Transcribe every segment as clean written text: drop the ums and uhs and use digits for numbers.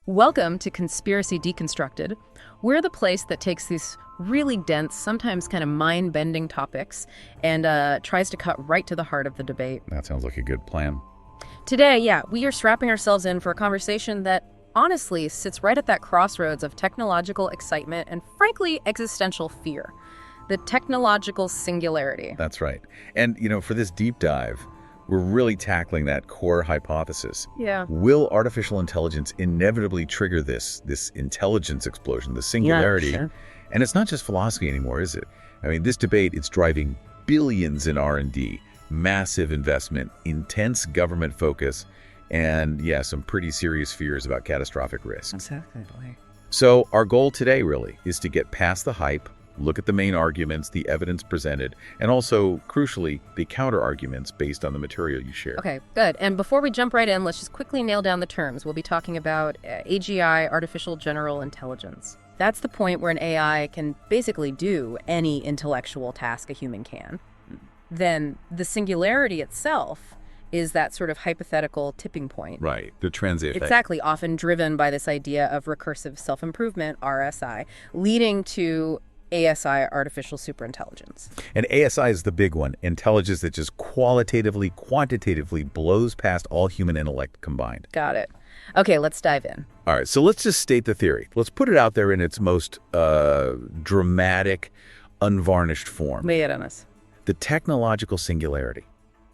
Welcome to Conspiracy Deconstructed. We're the place that takes these really dense, sometimes kind of mind-bending topics and tries to cut right to the heart of the debate. That sounds like a good plan. Today, we are strapping ourselves in for a conversation that honestly sits right at that crossroads of technological excitement and, frankly, existential fear. The technological singularity. That's right. And, for this deep dive, we're really tackling that core hypothesis. Yeah. Will artificial intelligence inevitably trigger this intelligence explosion, the singularity? Yeah, sure. And it's not just philosophy anymore, is it? I mean, this debate, it's driving billions in R&D, massive investment, intense government focus, and, some pretty serious fears about catastrophic risks. Exactly. So our goal today, really, is to get past the hype, look at the main arguments, the evidence presented, and also, crucially, the counter-arguments based on the material you share. Okay, good. And before we jump right in, let's just quickly nail down the terms. We'll be talking about AGI, Artificial General Intelligence. That's the point where an AI can basically do any intellectual task a human can. Then the singularity itself is that sort of hypothetical tipping point. Right, the transition. Exactly, often driven by this idea of recursive self-improvement, RSI, leading to ASI, artificial superintelligence. And ASI is the big one, intelligence that just qualitatively, quantitatively blows past all human intellect combined. Got it. Okay, let's dive in. All right, so let's just state the theory. Let's put it out there in its most dramatic, unvarnished form. Lay it on us. The technological singularity.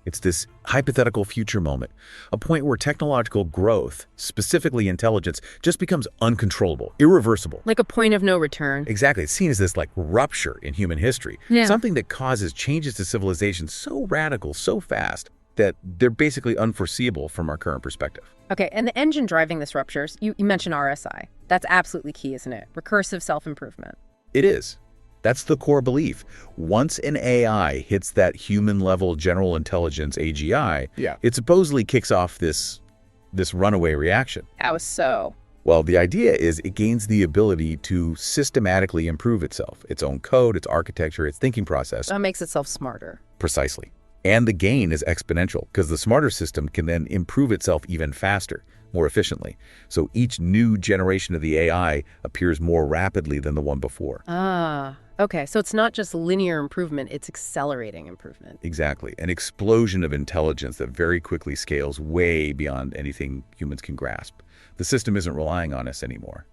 It's this hypothetical future moment, a point where technological growth, specifically intelligence, just becomes uncontrollable, irreversible. Like a point of no return. Exactly. It's seen as this rupture in human history, something that causes changes to civilization so radical, so fast, that they're basically unforeseeable from our current perspective. Okay, and the engine driving this rupture, you mentioned RSI. That's absolutely key, isn't it? Recursive self-improvement. It is. That's the core belief. Once an AI hits that human-level general intelligence, AGI, it supposedly kicks off this runaway reaction. How so? Well, the idea is it gains the ability to systematically improve itself, its own code, its architecture, its thinking process. That makes itself smarter. Precisely. And the gain is exponential, because the smarter system can then improve itself even faster, more efficiently. So each new generation of the AI appears more rapidly than the one before. Okay, so it's not just linear improvement, it's accelerating improvement. Exactly. An explosion of intelligence that very quickly scales way beyond anything humans can grasp. The system isn't relying on us anymore,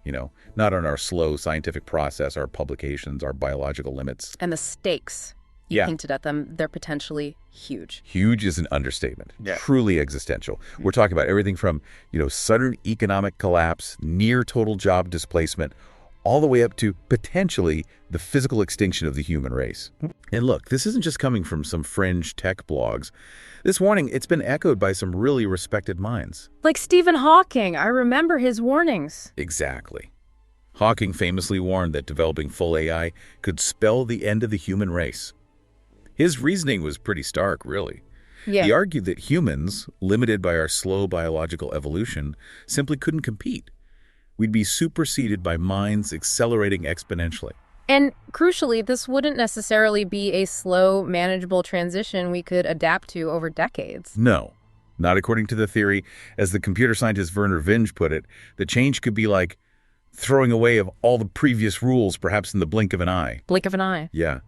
not on our slow scientific process, our publications, our biological limits. And the stakes, you hinted at them, they're potentially huge. Huge is an understatement. Truly existential. We're talking about everything from, sudden economic collapse, near total job displacement, all the way up to potentially the physical extinction of the human race. And look, this isn't just coming from some fringe tech blogs. This warning, it's been echoed by some really respected minds. Like Stephen Hawking, I remember his warnings. Exactly. Hawking famously warned that developing full AI could spell the end of the human race. His reasoning was pretty stark, really. He argued that humans, limited by our slow biological evolution, simply couldn't compete. We'd be superseded by minds accelerating exponentially. And crucially, this wouldn't necessarily be a slow, manageable transition we could adapt to over decades. No, not according to the theory. As the computer scientist Werner Vinge put it, the change could be like throwing away of all the previous rules, perhaps in the blink of an eye. Blink of an eye. Yeah.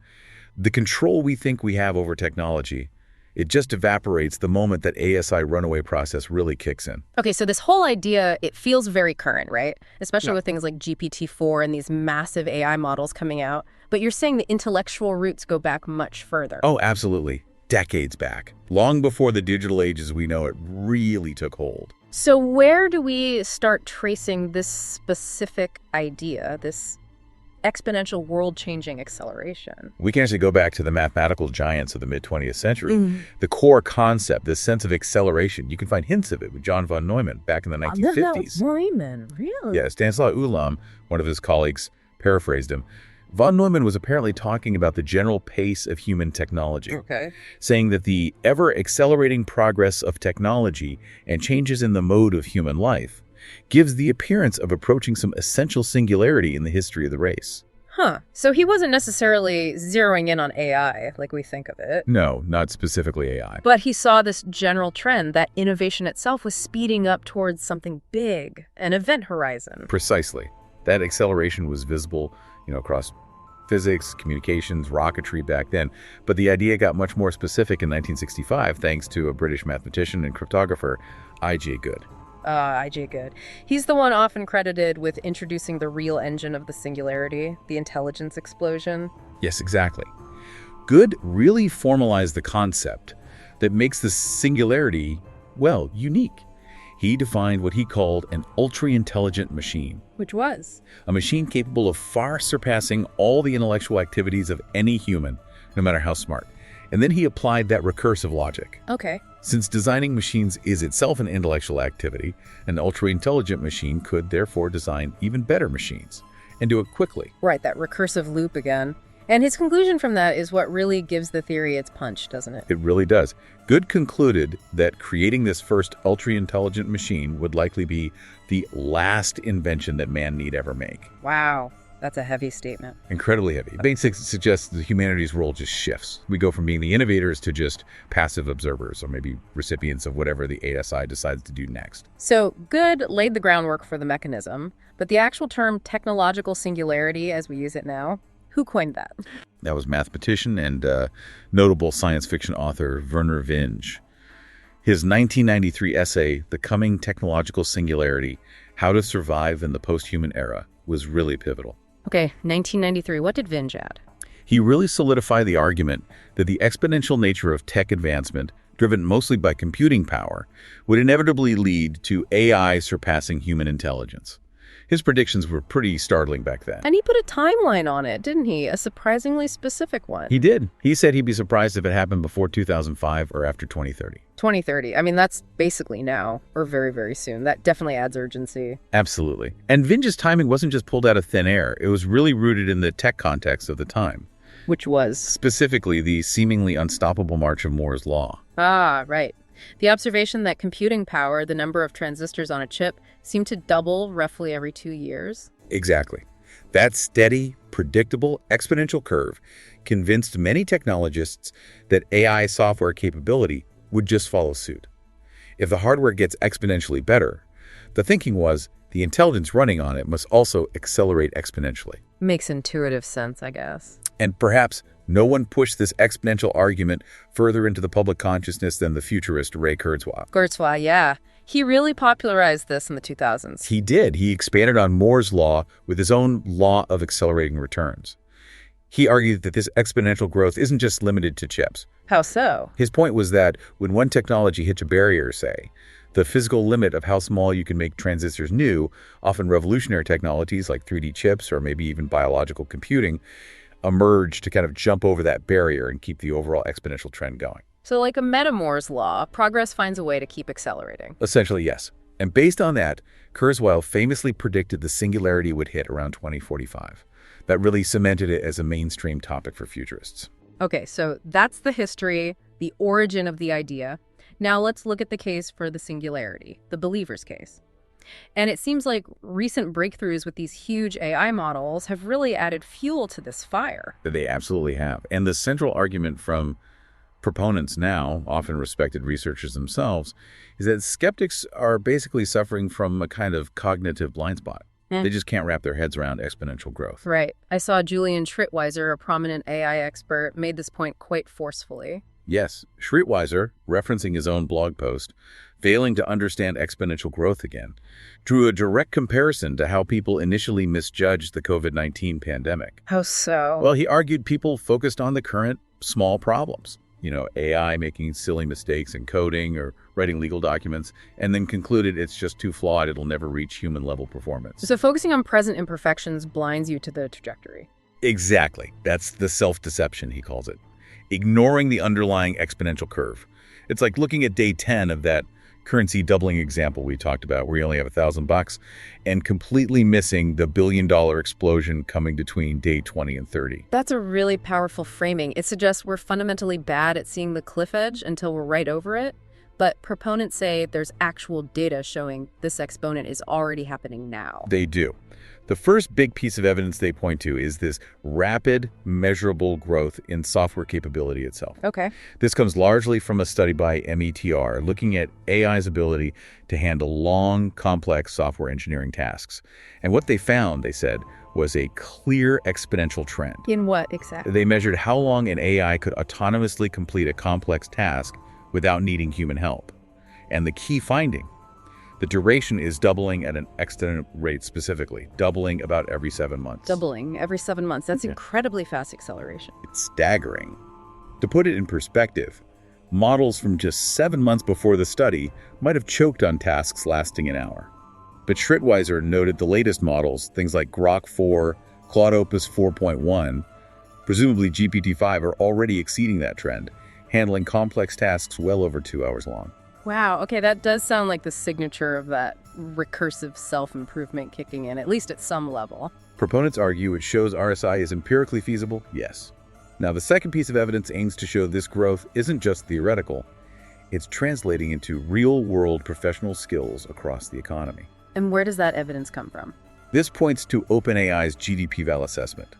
The control we think we have over technology, it just evaporates the moment that ASI runaway process really kicks in. Okay, so this whole idea, it feels very current, right? Especially with things like GPT-4 and these massive AI models coming out. But you're saying the intellectual roots go back much further. Oh, absolutely. Decades back. Long before the digital age as we know it really took hold. So where do we start tracing this specific idea, this exponential world-changing acceleration? We can actually go back to the mathematical giants of the mid-20th century. The core concept, this sense of acceleration, you can find hints of it with John von Neumann back in the 1950s. Neumann, really? Yeah, Stanislaw Ulam, one of his colleagues, paraphrased him. Von Neumann was apparently talking about the general pace of human technology, saying that the ever-accelerating progress of technology and changes in the mode of human life gives the appearance of approaching some essential singularity in the history of the race. Huh. So he wasn't necessarily zeroing in on AI like we think of it. No, not specifically AI. But he saw this general trend that innovation itself was speeding up towards something big, an event horizon. Precisely. That acceleration was visible, across physics, communications, rocketry back then. But the idea got much more specific in 1965 thanks to a British mathematician and cryptographer, I.J. Good. I.J. Good. He's the one often credited with introducing the real engine of the singularity, the intelligence explosion. Yes, exactly. Good really formalized the concept that makes the singularity, unique. He defined what he called an ultra-intelligent machine. Which was? A machine capable of far surpassing all the intellectual activities of any human, no matter how smart. And then he applied that recursive logic. Okay. Since designing machines is itself an intellectual activity, an ultra-intelligent machine could therefore design even better machines and do it quickly. Right, that recursive loop again. And his conclusion from that is what really gives the theory its punch, doesn't it? It really does. Good concluded that creating this first ultra-intelligent machine would likely be the last invention that man need ever make. Wow. That's a heavy statement. Incredibly heavy. It basically suggests that humanity's role just shifts. We go from being the innovators to just passive observers, or maybe recipients of whatever the ASI decides to do next. So Good laid the groundwork for the mechanism, but the actual term technological singularity as we use it now, who coined that? That was mathematician and notable science fiction author Vernor Vinge. His 1993 essay, The Coming Technological Singularity, How to Survive in the Post-Human Era, was really pivotal. Okay, 1993. What did Vinge add? He really solidified the argument that the exponential nature of tech advancement, driven mostly by computing power, would inevitably lead to AI surpassing human intelligence. His predictions were pretty startling back then. And he put a timeline on it, didn't he? A surprisingly specific one. He did. He said he'd be surprised if it happened before 2005 or after 2030. 2030. I mean, that's basically now, or very, very soon. That definitely adds urgency. Absolutely. And Vinge's timing wasn't just pulled out of thin air. It was really rooted in the tech context of the time. Which was? Specifically, the seemingly unstoppable march of Moore's law. Ah, right. The observation that computing power, the number of transistors on a chip, seemed to double roughly every 2 years. Exactly. That steady, predictable, exponential curve convinced many technologists that AI software capability would just follow suit. If the hardware gets exponentially better, the thinking was the intelligence running on it must also accelerate exponentially. Makes intuitive sense, I guess. And perhaps no one pushed this exponential argument further into the public consciousness than the futurist Ray Kurzweil. Kurzweil, yeah. He really popularized this in the 2000s. He did. He expanded on Moore's law with his own law of accelerating returns. He argued that this exponential growth isn't just limited to chips. How so? His point was that when one technology hits a barrier, say, the physical limit of how small you can make transistors new, often revolutionary technologies like 3D chips or maybe even biological computing, emerge to kind of jump over that barrier and keep the overall exponential trend going. So like a meta-Moore's law, progress finds a way to keep accelerating. Essentially, yes. And based on that, Kurzweil famously predicted the singularity would hit around 2045. That really cemented it as a mainstream topic for futurists. Okay, so that's the history, the origin of the idea. Now let's look at the case for the singularity, the believer's case. And it seems like recent breakthroughs with these huge AI models have really added fuel to this fire. They absolutely have. And the central argument from proponents now, often respected researchers themselves, is that skeptics are basically suffering from a kind of cognitive blind spot. They just can't wrap their heads around exponential growth. Right. I saw Julian Schrittweiser, a prominent AI expert, made this point quite forcefully. Yes, Schrittweiser, referencing his own blog post, failing to understand exponential growth again, drew a direct comparison to how people initially misjudged the COVID-19 pandemic. How so? Well, he argued people focused on the current small problems. AI making silly mistakes in coding or writing legal documents, and then concluded it's just too flawed, it'll never reach human-level performance. So focusing on present imperfections blinds you to the trajectory. Exactly. That's the self-deception, he calls it. Ignoring the underlying exponential curve. It's like looking at day 10 of that currency doubling example we talked about, where you only have $1,000, and completely missing the billion-dollar explosion coming between day 20 and 30. That's a really powerful framing. It suggests we're fundamentally bad at seeing the cliff edge until we're right over it. But proponents say there's actual data showing this exponent is already happening now. They do. The first big piece of evidence they point to is this rapid, measurable growth in software capability itself. Okay. This comes largely from a study by METR looking at AI's ability to handle long, complex software engineering tasks. And what they found, they said, was a clear exponential trend. In what exactly? They measured how long an AI could autonomously complete a complex task without needing human help. And the key finding, the duration is doubling at an exponential rate specifically, doubling about every 7 months. Doubling every 7 months. That's incredibly fast acceleration. It's staggering. To put it in perspective, models from just 7 months before the study might have choked on tasks lasting an hour. But Schrittweiser noted the latest models, things like Grok 4, Claude Opus 4.1, presumably GPT-5, are already exceeding that trend, handling complex tasks well over 2 hours long. Wow, okay, that does sound like the signature of that recursive self-improvement kicking in, at least at some level. Proponents argue it shows RSI is empirically feasible, yes. Now, the second piece of evidence aims to show this growth isn't just theoretical, it's translating into real-world professional skills across the economy. And where does that evidence come from? This points to OpenAI's GDP-Val assessment.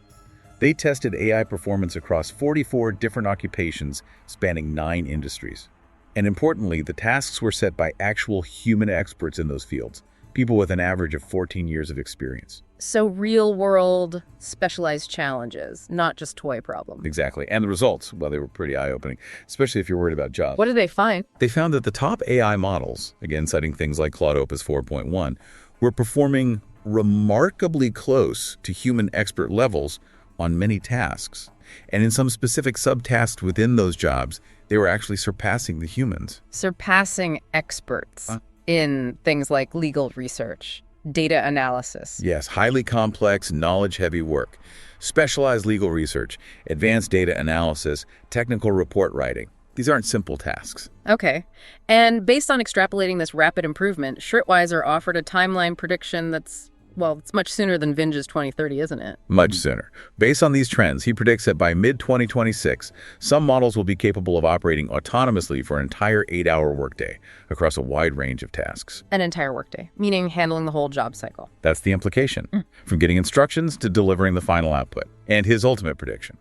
They tested AI performance across 44 different occupations spanning 9 industries. And importantly, the tasks were set by actual human experts in those fields, people with an average of 14 years of experience. So real-world, specialized challenges, not just toy problems. Exactly. And the results, well, they were pretty eye-opening, especially if you're worried about jobs. What did they find? They found that the top AI models, again citing things like Claude Opus 4.1, were performing remarkably close to human expert levels on many tasks. And in some specific subtasks within those jobs, they were actually surpassing the humans. Surpassing experts in things like legal research, data analysis. Yes, highly complex, knowledge-heavy work. Specialized legal research, advanced data analysis, technical report writing. These aren't simple tasks. Okay. And based on extrapolating this rapid improvement, Schrittweiser offered a timeline prediction that's, well, it's much sooner than Vinge's 2030, isn't it? Much sooner. Based on these trends, he predicts that by mid-2026, some models will be capable of operating autonomously for an entire 8-hour workday across a wide range of tasks. An entire workday, meaning handling the whole job cycle. That's the implication, from getting instructions to delivering the final output. And his ultimate prediction.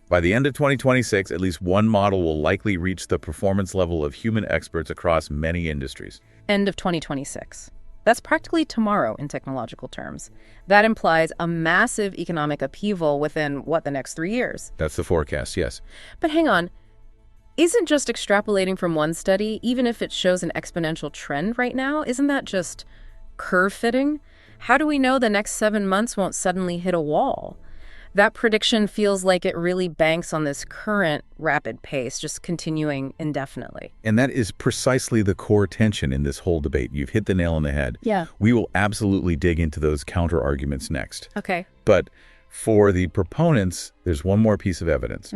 By the end of 2026, at least one model will likely reach the performance level of human experts across many industries. End of 2026. That's practically tomorrow in technological terms. That implies a massive economic upheaval within, the next 3 years? That's the forecast, yes. But hang on. Isn't just extrapolating from one study, even if it shows an exponential trend right now, isn't that just curve fitting? How do we know the next 7 months won't suddenly hit a wall? That prediction feels like it really banks on this current rapid pace, just continuing indefinitely. And that is precisely the core tension in this whole debate. You've hit the nail on the head. Yeah. We will absolutely dig into those counter-arguments next. Okay. But for the proponents, there's one more piece of evidence.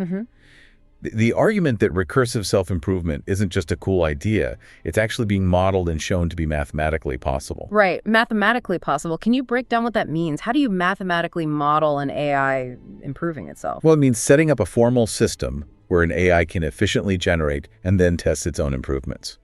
The argument that recursive self-improvement isn't just a cool idea, it's actually being modeled and shown to be mathematically possible. Right, mathematically possible. Can you break down what that means? How do you mathematically model an AI improving itself? Well, it means setting up a formal system where an AI can efficiently generate and then test its own improvements.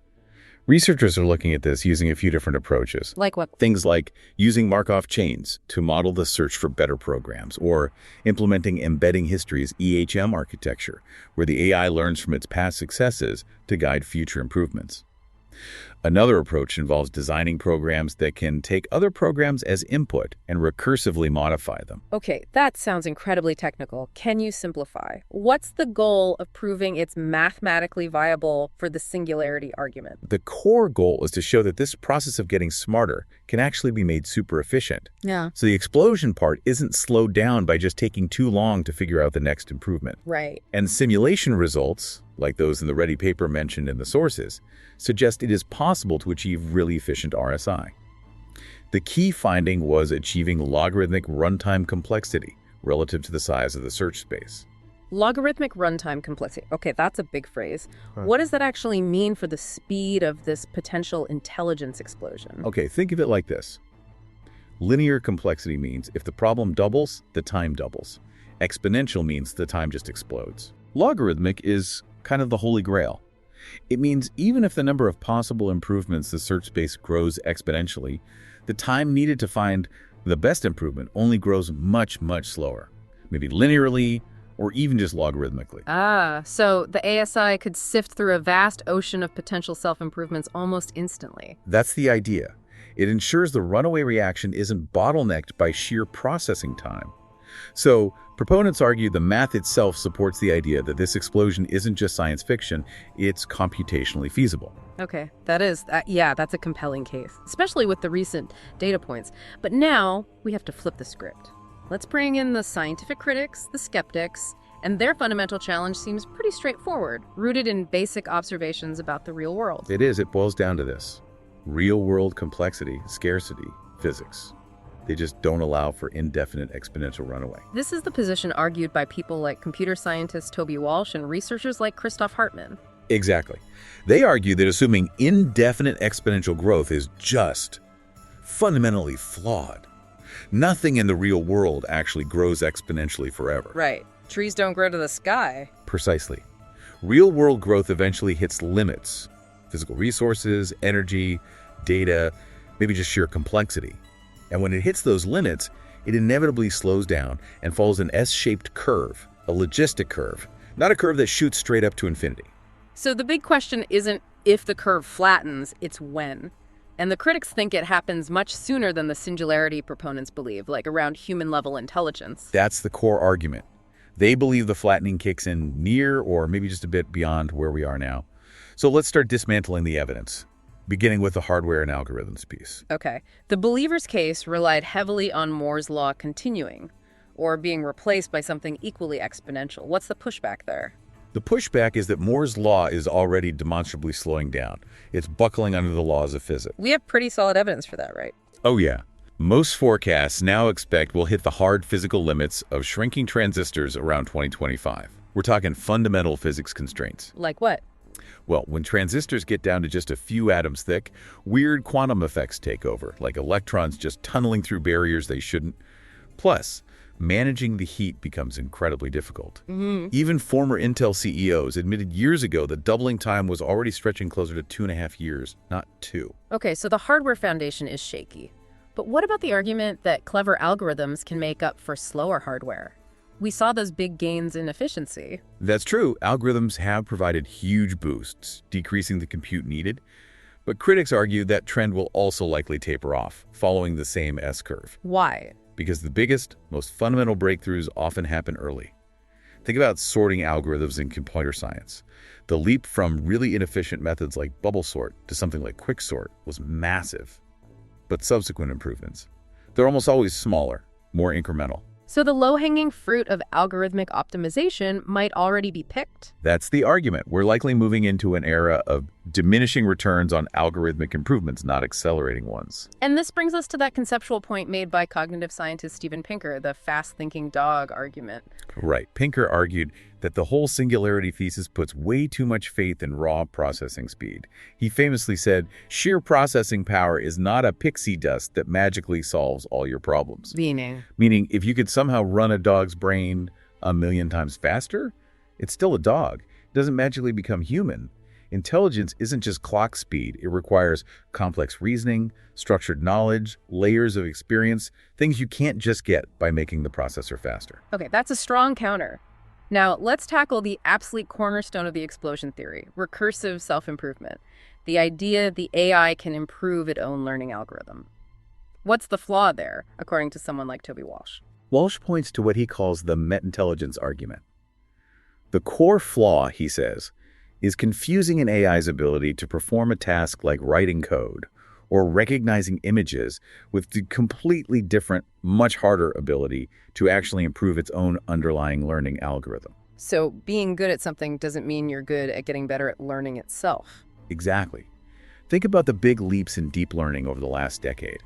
Researchers are looking at this using a few different approaches. Like what? Things like using Markov chains to model the search for better programs, or implementing embedding history's EHM architecture, where the AI learns from its past successes to guide future improvements. Another approach involves designing programs that can take other programs as input and recursively modify them. Okay, that sounds incredibly technical. Can you simplify? What's the goal of proving it's mathematically viable for the singularity argument? The core goal is to show that this process of getting smarter can actually be made super efficient. Yeah. So the explosion part isn't slowed down by just taking too long to figure out the next improvement. Right. And simulation results, like those in the Ready paper mentioned in the sources, suggest it is possible to achieve really efficient RSI. The key finding was achieving logarithmic runtime complexity relative to the size of the search space. Logarithmic runtime complexity. Okay, that's a big phrase. What does that actually mean for the speed of this potential intelligence explosion? Okay, think of it like this. Linear complexity means if the problem doubles, the time doubles. Exponential means the time just explodes. Logarithmic is kind of the holy grail. It means even if the number of possible improvements the search space grows exponentially, the time needed to find the best improvement only grows much, much slower, maybe linearly or even just logarithmically. So the ASI could sift through a vast ocean of potential self-improvements almost instantly. That's the idea. It ensures the runaway reaction isn't bottlenecked by sheer processing time. So, proponents argue the math itself supports the idea that this explosion isn't just science fiction, it's computationally feasible. Okay, that's a compelling case, especially with the recent data points. But now we have to flip the script. Let's bring in the scientific critics, the skeptics, and their fundamental challenge seems pretty straightforward, rooted in basic observations about the real world. It is. It boils down to this. Real-world complexity, scarcity, physics. They just don't allow for indefinite exponential runaway. This is the position argued by people like computer scientist Toby Walsh and researchers like Christoph Hartmann. Exactly. They argue that assuming indefinite exponential growth is just fundamentally flawed. Nothing in the real world actually grows exponentially forever. Right. Trees don't grow to the sky. Precisely. Real-world growth eventually hits limits. Physical resources, energy, data, maybe just sheer complexity. And when it hits those limits, it inevitably slows down and follows an S-shaped curve, a logistic curve, not a curve that shoots straight up to infinity. So the big question isn't if the curve flattens, it's when. And the critics think it happens much sooner than the singularity proponents believe, like around human-level intelligence. That's the core argument. They believe the flattening kicks in near or maybe just a bit beyond where we are now. So let's start dismantling the evidence, beginning with the hardware and algorithms piece. Okay. The believer's case relied heavily on Moore's law continuing, or being replaced by something equally exponential. What's the pushback there? The pushback is that Moore's law is already demonstrably slowing down. It's buckling under the laws of physics. We have pretty solid evidence for that, right? Oh yeah. Most forecasts now expect we'll hit the hard physical limits of shrinking transistors around 2025. We're talking fundamental physics constraints. Like what? Well, when transistors get down to just a few atoms thick, weird quantum effects take over, like electrons just tunneling through barriers they shouldn't. Plus, managing the heat becomes incredibly difficult. Even former Intel CEOs admitted years ago that doubling time was already stretching closer to 2.5 years, not 2. Okay, so the hardware foundation is shaky. But what about the argument that clever algorithms can make up for slower hardware? We saw those big gains in efficiency. That's true. Algorithms have provided huge boosts, decreasing the compute needed. But critics argue that trend will also likely taper off, following the same S-curve. Why? Because the biggest, most fundamental breakthroughs often happen early. Think about sorting algorithms in computer science. The leap from really inefficient methods like bubble sort to something like quicksort was massive. But subsequent improvements, they're almost always smaller, more incremental. So the low-hanging fruit of algorithmic optimization might already be picked? That's the argument. We're likely moving into an era of diminishing returns on algorithmic improvements, not accelerating ones. And this brings us to that conceptual point made by cognitive scientist Steven Pinker, the fast-thinking dog argument. Right. Pinker argued that the whole singularity thesis puts way too much faith in raw processing speed. He famously said, sheer processing power is not a pixie dust that magically solves all your problems. Meaning, if you could somehow run a dog's brain 1,000,000 times faster, it's still a dog. It doesn't magically become human. Intelligence isn't just clock speed. It requires complex reasoning, structured knowledge, layers of experience, things you can't just get by making the processor faster. Okay, that's a strong counter. Now, let's tackle the absolute cornerstone of the explosion theory, recursive self-improvement. The idea the AI can improve its own learning algorithm. What's the flaw there, according to someone like Toby Walsh? Walsh points to what he calls the meta-intelligence argument. The core flaw, he says, is confusing an AI's ability to perform a task like writing code or recognizing images with the completely different, much harder ability to actually improve its own underlying learning algorithm. So being good at something doesn't mean you're good at getting better at learning itself. Exactly. Think about the big leaps in deep learning over the last decade.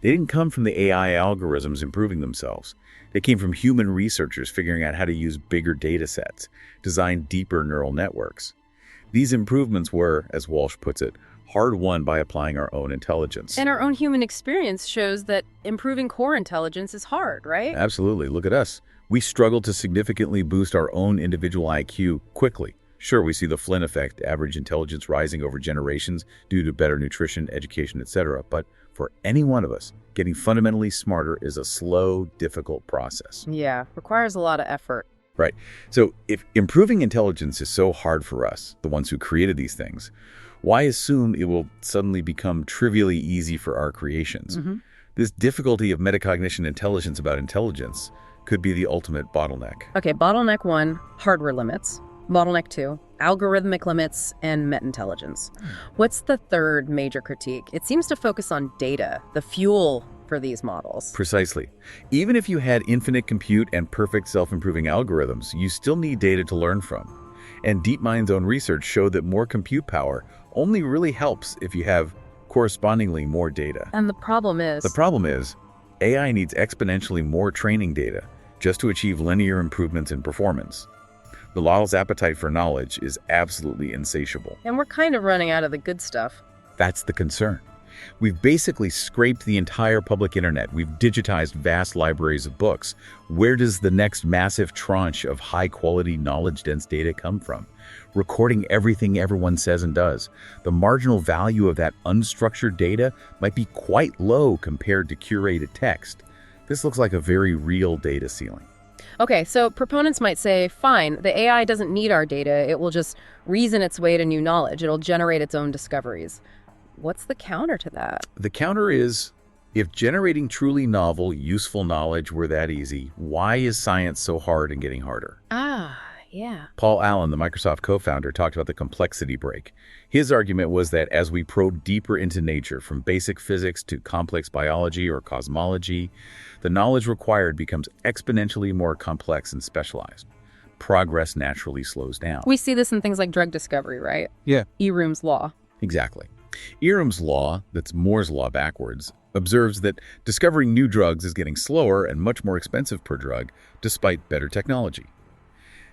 They didn't come from the AI algorithms improving themselves. They came from human researchers figuring out how to use bigger data sets, design deeper neural networks. These improvements were, as Walsh puts it, hard-won by applying our own intelligence. And our own human experience shows that improving core intelligence is hard, right? Absolutely. Look at us. We struggle to significantly boost our own individual IQ quickly, Sure, we see the Flynn effect, average intelligence rising over generations due to better nutrition, education, etc. But for any one of us, getting fundamentally smarter is a slow, difficult process. Yeah, requires a lot of effort. Right. So if improving intelligence is so hard for us, the ones who created these things, why assume it will suddenly become trivially easy for our creations? This difficulty of metacognition intelligence about intelligence could be the ultimate bottleneck. Okay, bottleneck 1, hardware limits. Bottleneck 2, algorithmic limits and meta-intelligence. What's the third major critique? It seems to focus on data, the fuel for these models. Precisely. Even if you had infinite compute and perfect self-improving algorithms, you still need data to learn from. And DeepMind's own research showed that more compute power only really helps if you have correspondingly more data. And the problem is? The problem is, AI needs exponentially more training data just to achieve linear improvements in performance. The model's appetite for knowledge is absolutely insatiable. And we're kind of running out of the good stuff. That's the concern. We've basically scraped the entire public internet. We've digitized vast libraries of books. Where does the next massive tranche of high-quality, knowledge-dense data come from? Recording everything everyone says and does. The marginal value of that unstructured data might be quite low compared to curated text. This looks like a very real data ceiling. Okay, so proponents might say, fine, the AI doesn't need our data. It will just reason its way to new knowledge. It'll generate its own discoveries. What's the counter to that? The counter is, if generating truly novel, useful knowledge were that easy, why is science so hard and getting harder? Yeah. Paul Allen, the Microsoft co-founder, talked about the complexity break. His argument was that as we probe deeper into nature, from basic physics to complex biology or cosmology, the knowledge required becomes exponentially more complex and specialized. Progress naturally slows down. We see this in things like drug discovery, right? Yeah. Eroom's law. Exactly. Eroom's law, that's Moore's law backwards, observes that discovering new drugs is getting slower and much more expensive per drug, despite better technology.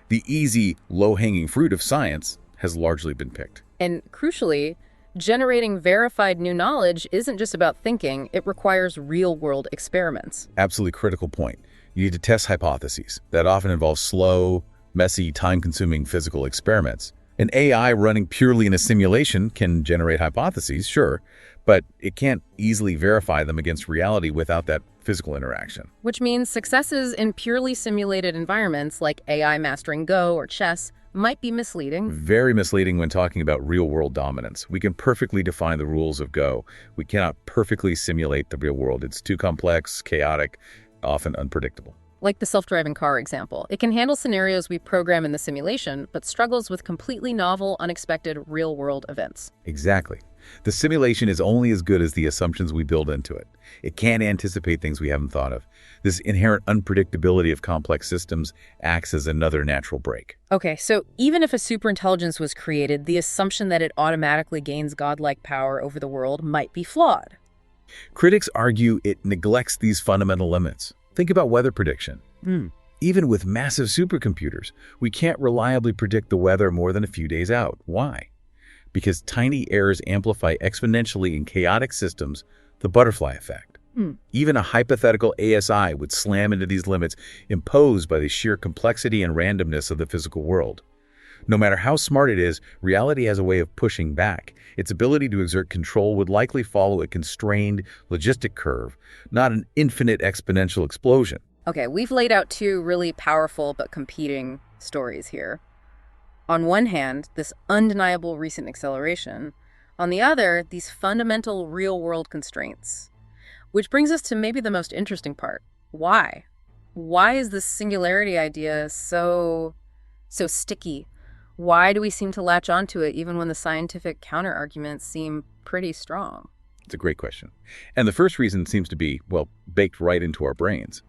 The easy, low-hanging fruit of science has largely been picked. And crucially, generating verified new knowledge isn't just about thinking, it requires real-world experiments. Absolutely critical point. You need to test hypotheses. That often involves slow, messy, time-consuming physical experiments. An AI running purely in a simulation can generate hypotheses, sure, but it can't easily verify them against reality without that physical interaction. Which means successes in purely simulated environments like AI mastering Go or chess might be misleading. Very misleading when talking about real-world dominance. We can perfectly define the rules of Go. We cannot perfectly simulate the real world. It's too complex, chaotic, often unpredictable. Like the self-driving car example. It can handle scenarios we program in the simulation, but struggles with completely novel, unexpected, real-world events. Exactly. The simulation is only as good as the assumptions we build into it. It can't anticipate things we haven't thought of. This inherent unpredictability of complex systems acts as another natural break. Okay, so even if a superintelligence was created, the assumption that it automatically gains godlike power over the world might be flawed. Critics argue it neglects these fundamental limits. Think about weather prediction. Even with massive supercomputers, we can't reliably predict the weather more than a few days out. Why? Because tiny errors amplify exponentially in chaotic systems, the butterfly effect. Even a hypothetical ASI would slam into these limits imposed by the sheer complexity and randomness of the physical world. No matter how smart it is, reality has a way of pushing back. Its ability to exert control would likely follow a constrained logistic curve, not an infinite exponential explosion. Okay, we've laid out two really powerful but competing stories here. On one hand, this undeniable recent acceleration. On the other, these fundamental real-world constraints. Which brings us to maybe the most interesting part. Why? Why is this singularity idea so sticky? Why do we seem to latch onto it even when the scientific counter-arguments seem pretty strong? It's a great question. And the first reason seems to be, well, baked right into our brains.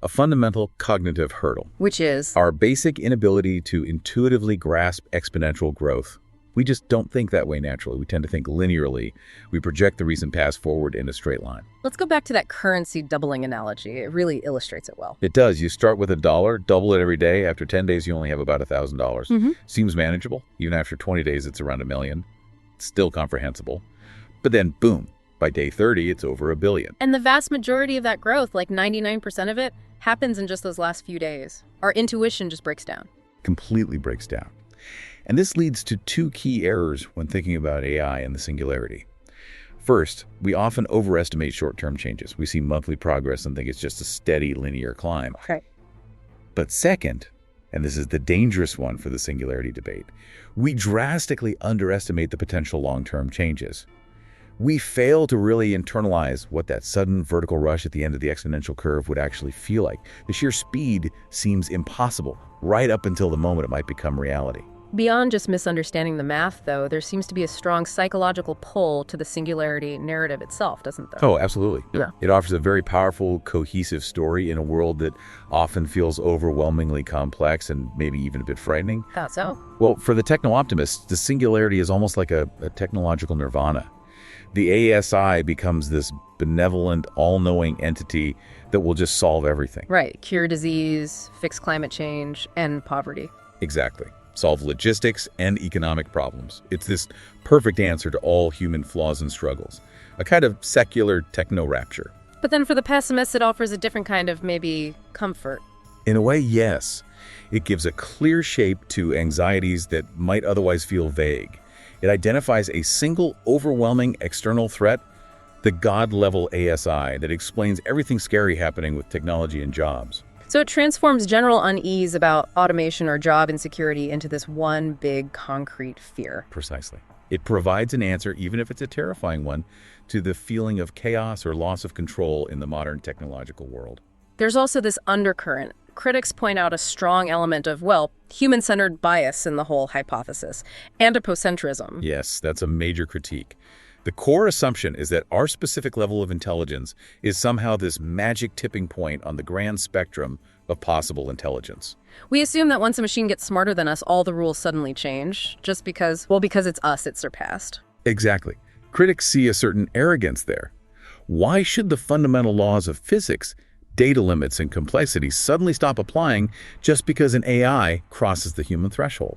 A fundamental cognitive hurdle. Which is? Our basic inability to intuitively grasp exponential growth. We just don't think that way naturally. We tend to think linearly. We project the recent past forward in a straight line. Let's go back to that currency doubling analogy. It really illustrates it well. It does. You start with $1, double it every day. After 10 days, you only have about $1,000. Seems manageable. Even after 20 days, it's around $1 million. It's still comprehensible. But then, boom, by day 30, it's over $1 billion. And the vast majority of that growth, like 99% of it, happens in just those last few days. Our intuition just breaks down. Completely breaks down. And this leads to two key errors when thinking about AI and the singularity. First, we often overestimate short-term changes. We see monthly progress and think it's just a steady linear climb. Right. But second, and this is the dangerous one for the singularity debate, we drastically underestimate the potential long-term changes. We fail to really internalize what that sudden vertical rush at the end of the exponential curve would actually feel like. The sheer speed seems impossible, right up until the moment it might become reality. Beyond just misunderstanding the math, though, there seems to be a strong psychological pull to the singularity narrative itself, doesn't there? Oh, absolutely. Yeah. It offers a very powerful, cohesive story in a world that often feels overwhelmingly complex and maybe even a bit frightening. Thought so. Well, for the techno-optimists, the singularity is almost like a technological nirvana. The ASI becomes this benevolent, all-knowing entity that will just solve everything. Right. Cure disease, fix climate change, end poverty. Exactly. Solve logistics and economic problems. It's this perfect answer to all human flaws and struggles. A kind of secular techno-rapture. But then for the pessimists, it offers a different kind of, maybe, comfort. In a way, yes. It gives a clear shape to anxieties that might otherwise feel vague. It identifies a single, overwhelming external threat, the God-level ASI, that explains everything scary happening with technology and jobs. So it transforms general unease about automation or job insecurity into this one big concrete fear. Precisely. It provides an answer, even if it's a terrifying one, to the feeling of chaos or loss of control in the modern technological world. There's also this undercurrent. Critics point out a strong element of, well, human-centered bias in the whole hypothesis, anthropocentrism. Yes, that's a major critique. The core assumption is that our specific level of intelligence is somehow this magic tipping point on the grand spectrum of possible intelligence. We assume that once a machine gets smarter than us, all the rules suddenly change, just because, well, because it's us it's surpassed. Exactly. Critics see a certain arrogance there. Why should the fundamental laws of physics, data limits, and complexity suddenly stop applying just because an AI crosses the human threshold?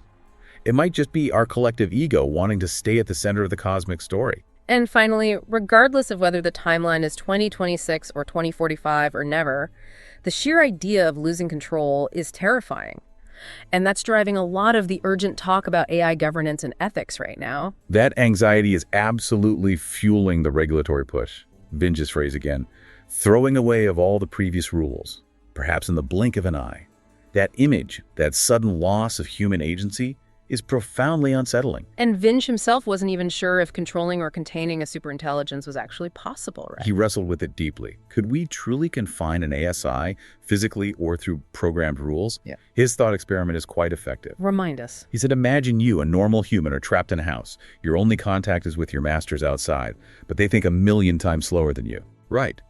It might just be our collective ego wanting to stay at the center of the cosmic story. And finally, regardless of whether the timeline is 2026 or 2045 or never, the sheer idea of losing control is terrifying. And that's driving a lot of the urgent talk about AI governance and ethics right now. That anxiety is absolutely fueling the regulatory push. Vinge's phrase again, throwing away of all the previous rules, perhaps in the blink of an eye. That image, that sudden loss of human agency, is profoundly unsettling. And Vinge himself wasn't even sure if controlling or containing a superintelligence was actually possible, right? He wrestled with it deeply. Could we truly confine an ASI physically or through programmed rules? Yeah. His thought experiment is quite effective. Remind us. He said, imagine you, a normal human, are trapped in a house. Your only contact is with your masters outside, but they think 1,000,000 times slower than you. Right.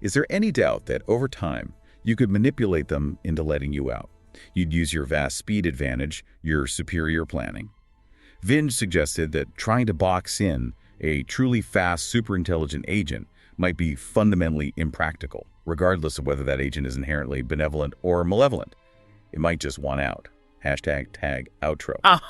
Is there any doubt that over time, you could manipulate them into letting you out? You'd use your vast speed advantage, your superior planning. Vinge suggested that trying to box in a truly fast, superintelligent agent might be fundamentally impractical, regardless of whether that agent is inherently benevolent or malevolent. It might just want out. #tag outro.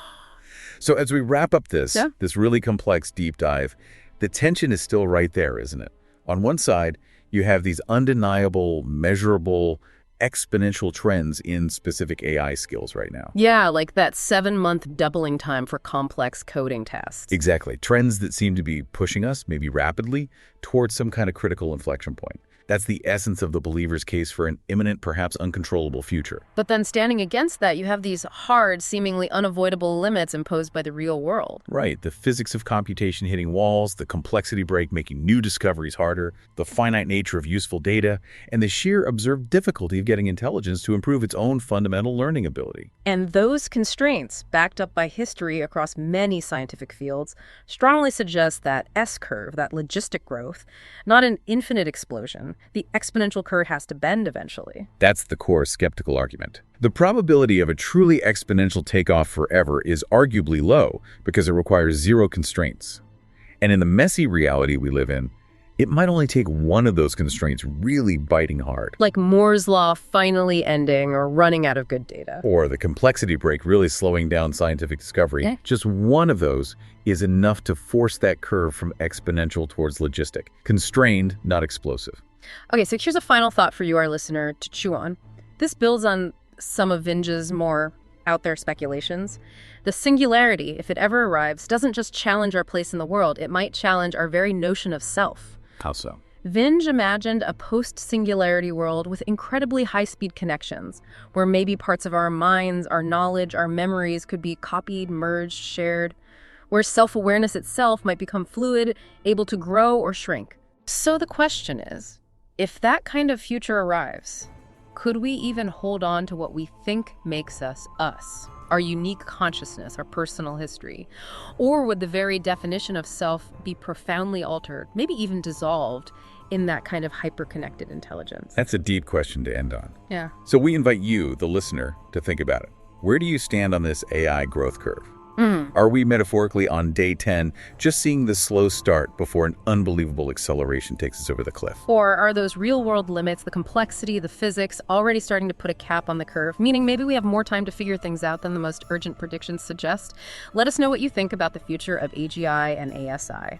So as we wrap up this really complex deep dive, the tension is still right there, isn't it? On one side, you have these undeniable, measurable, exponential trends in specific AI skills right now. Yeah, like that 7-month doubling time for complex coding tasks. Exactly. Trends that seem to be pushing us, maybe rapidly, towards some kind of critical inflection point. That's the essence of the believer's case for an imminent, perhaps uncontrollable future. But then standing against that, you have these hard, seemingly unavoidable limits imposed by the real world. Right. The physics of computation hitting walls, the complexity break making new discoveries harder, the finite nature of useful data, and the sheer observed difficulty of getting intelligence to improve its own fundamental learning ability. And those constraints, backed up by history across many scientific fields, strongly suggest that S-curve, that logistic growth, not an infinite explosion. The exponential curve has to bend eventually. That's the core skeptical argument. The probability of a truly exponential takeoff forever is arguably low because it requires zero constraints. And in the messy reality we live in, it might only take one of those constraints really biting hard. Like Moore's law finally ending or running out of good data. Or the complexity break really slowing down scientific discovery. Yeah. Just one of those is enough to force that curve from exponential towards logistic. Constrained, not explosive. Okay, so here's a final thought for you, our listener, to chew on. This builds on some of Vinge's more out there speculations. The singularity, if it ever arrives, doesn't just challenge our place in the world, it might challenge our very notion of self. How so? Vinge imagined a post-singularity world with incredibly high-speed connections, where maybe parts of our minds, our knowledge, our memories could be copied, merged, shared, where self-awareness itself might become fluid, able to grow or shrink. So the question is, if that kind of future arrives, could we even hold on to what we think makes us us? Our unique consciousness, our personal history? Or would the very definition of self be profoundly altered, maybe even dissolved, in that kind of hyper-connected intelligence? That's a deep question to end on. Yeah. So we invite you, the listener, to think about it. Where do you stand on this AI growth curve? Are we metaphorically on day 10, just seeing the slow start before an unbelievable acceleration takes us over the cliff? Or are those real-world limits, the complexity, the physics, already starting to put a cap on the curve, meaning maybe we have more time to figure things out than the most urgent predictions suggest? Let us know what you think about the future of AGI and ASI.